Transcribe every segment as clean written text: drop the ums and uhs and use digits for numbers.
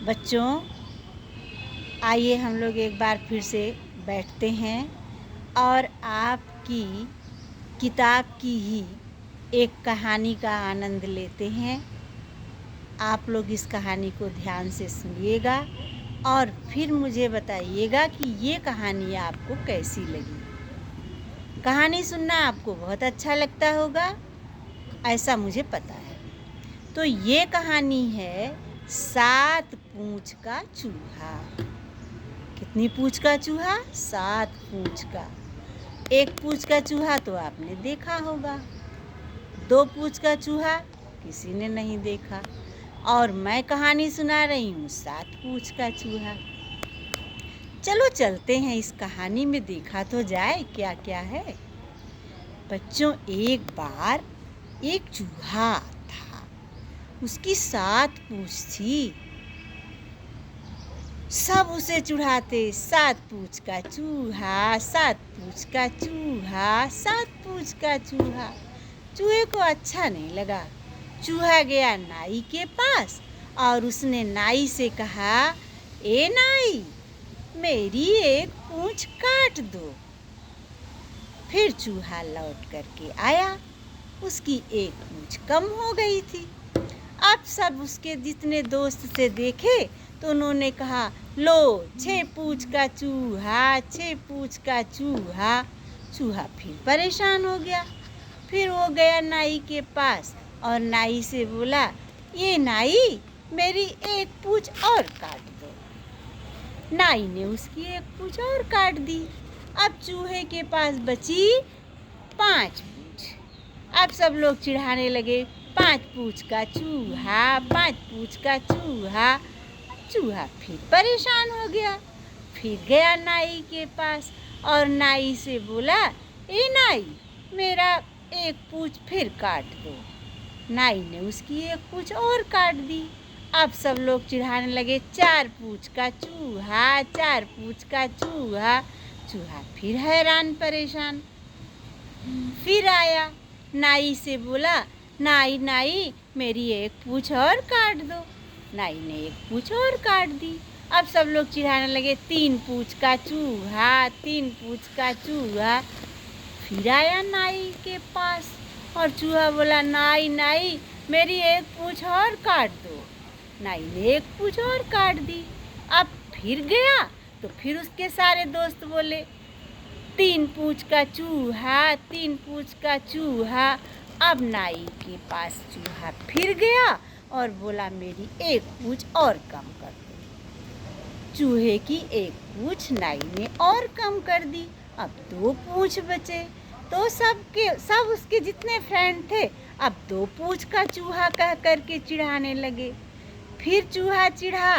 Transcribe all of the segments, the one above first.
बच्चों, आइए हम लोग एक बार फिर से बैठते हैं और आपकी किताब की ही एक कहानी का आनंद लेते हैं। आप लोग इस कहानी को ध्यान से सुनिएगा और फिर मुझे बताइएगा कि ये कहानी आपको कैसी लगी। कहानी सुनना आपको बहुत अच्छा लगता होगा, ऐसा मुझे पता है। तो ये कहानी है 7 पूँछ का चूहा। कितनी पूँछ का चूहा? 7 पूँछ का। 1 पूँछ का चूहा तो आपने देखा होगा, 2 पूँछ का चूहा किसी ने नहीं देखा, और मैं कहानी सुना रही हूँ 7 पूँछ का चूहा। चलो चलते हैं, इस कहानी में देखा तो जाए क्या क्या है। बच्चों, एक बार एक चूहा था, उसकी 7 पूँछ थी। सब उसे चिढ़ाते, 7 पूँछ का चूहा, 7 पूँछ का चूहा, 7 पूँछ का चूहा। चूहे को अच्छा नहीं लगा। चूहा गया नाई के पास और उसने नाई से कहा, ए नाई, मेरी एक पूँछ काट दो। फिर चूहा लौट करके आया, उसकी एक पूँछ कम हो गई थी। अब सब उसके जितने दोस्त से देखे तो उन्होंने कहा, लो 6 पूँछ का चूहा, 6 पूँछ का चूहा। चूहा फिर परेशान हो गया। फिर वो गया नाई के पास और नाई से बोला, ये नाई, मेरी एक पूँछ और काट दो। नाई ने उसकी एक पूँछ और काट दी। अब चूहे के पास बची 5 पूँछ। अब सब लोग चिढ़ाने लगे, 5 पूँछ का चूहा, 5 पूँछ का चूहा। चूहा फिर परेशान हो गया। फिर गया नाई के पास और नाई से बोला, ए नाई, मेरा एक पूँछ फिर काट दो। नाई ने उसकी एक पूँछ और काट दी। अब सब लोग चिढ़ाने लगे, 4 पूँछ का चूहा, 4 पूँछ का चूहा। चूहा फिर हैरान परेशान। फिर आया, नाई से बोला, नाई नाई, मेरी एक पूँछ और काट दो। नाई ने एक पूँछ और काट दी। अब सब लोग चिढ़ाने लगे, 3 पूँछ का चूहा, 3 पूँछ का चूहा। फिर आया नाई के पास और चूहा बोला, नाई नाई, मेरी एक पूँछ और काट दो। नाई ने एक पूँछ और काट दी। अब फिर गया तो फिर उसके सारे दोस्त बोले, 3 पूँछ का चूहा, 3 पूँछ का चूहा। अब नाई के पास चूहा फिर गया और बोला, मेरी एक पूँछ और कम कर दो। चूहे की एक पूँछ नाई ने और कम कर दी। अब 2 पूँछ बचे। तो सब उसके जितने फ्रेंड थे अब 2 पूँछ का चूहा कह करके चिढ़ाने लगे। फिर चूहा चिढ़ा,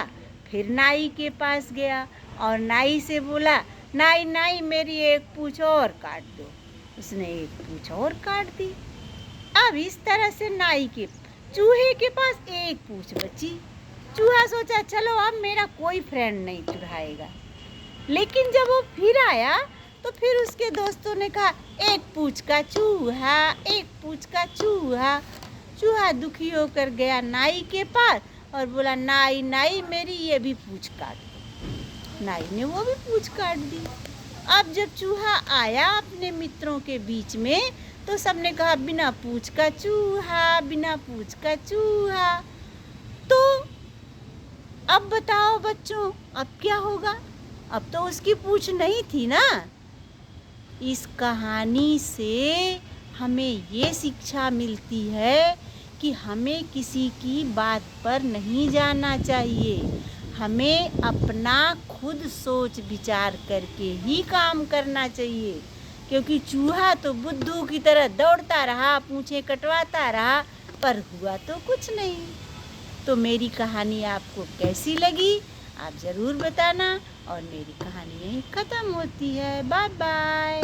फिर नाई के पास गया और नाई से बोला, नाई नाई, मेरी एक पूँछ और काट दो। उसने एक पूँछ और काट दी। अब इस तरह से चूहे के पास एक पूँछ बची। चूहा सोचा, चलो अब मेरा कोई फ्रेंड नहीं चुराएगा। लेकिन जब वो फिर आया तो फिर उसके दोस्तों ने कहा, 1 पूँछ का चूहा, 1 पूँछ का चूहा। चूहा दुखी होकर गया नाई के पास और बोला, नाई नाई, मेरी ये भी पूँछ काट दो। नाई ने वो भी पूँछ काट दी। अब जब चूहा आया अपने मित्रों के बीच में तो सबने कहा, बिना पूँछ का चूहा, बिना पूँछ का चूहा। तो अब बताओ बच्चों, अब क्या होगा? अब तो उसकी पूँछ नहीं थी ना। इस कहानी से हमें ये शिक्षा मिलती है कि हमें किसी की बात पर नहीं जाना चाहिए। हमें अपना खुद सोच विचार करके ही काम करना चाहिए, क्योंकि चूहा तो बुद्धू की तरह दौड़ता रहा, पूँछें कटवाता रहा, पर हुआ तो कुछ नहीं। तो मेरी कहानी आपको कैसी लगी आप ज़रूर बताना, और मेरी कहानी यहीं ख़त्म होती है। Bye bye.